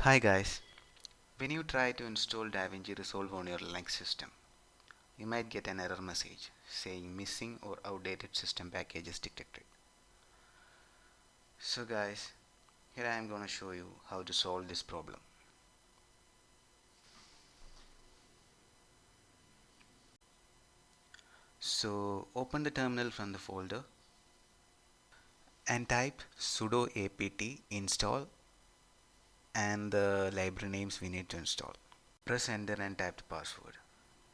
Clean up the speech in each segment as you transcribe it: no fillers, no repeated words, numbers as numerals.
Hi guys, when you try to install Davinci Resolve on your Linux system, you might get an error message saying missing or outdated system packages detected. So guys, here I am going to show you how to solve this problem. So open the terminal from the folder and type sudo apt install and the library names we need to install. Press enter and type the password.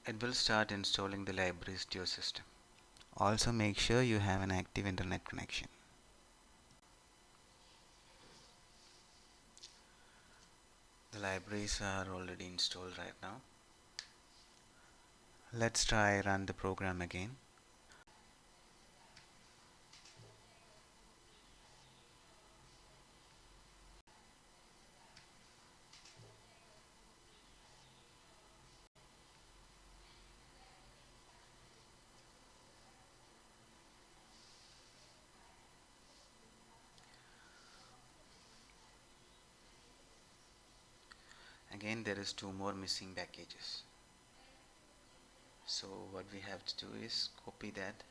It will start installing the libraries to your system. Also make sure you have an active internet connection. The libraries are already installed right now. Let's try run the program again. Again there is two more missing packages. So what we have to do is copy that,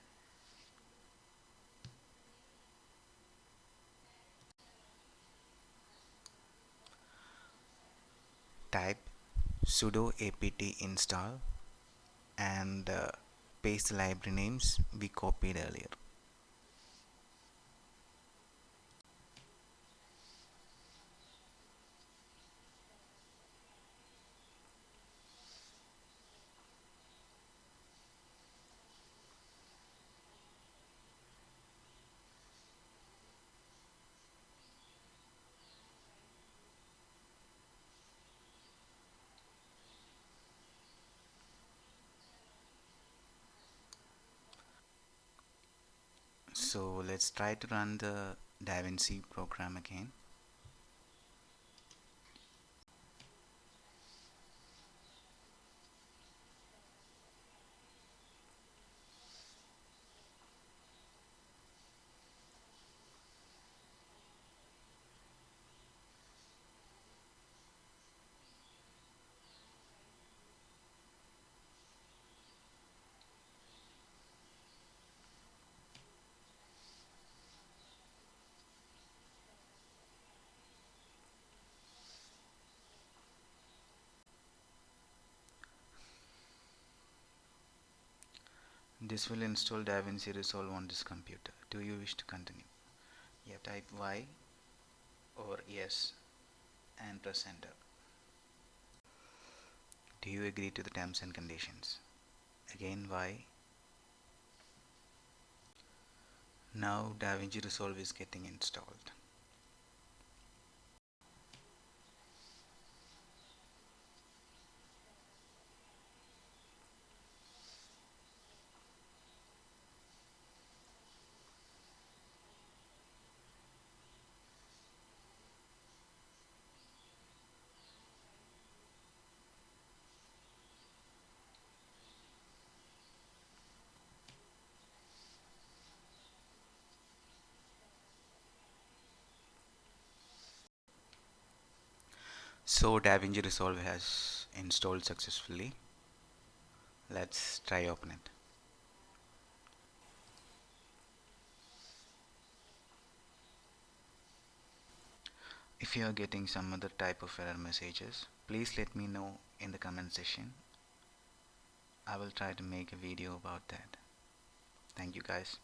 type sudo apt install and paste the library names we copied earlier. So let's try to run the Davinci program again. This will install Davinci Resolve on this computer. Do you wish to continue? Yeah, type Y or yes and press enter. Do you agree to the terms and conditions? Again Y. Now Davinci Resolve is getting installed. So Davinci Resolve has installed successfully. Let's try open it. If you are getting some other type of error messages, please let me know in the comment section. I will try to make a video about that. Thank you guys.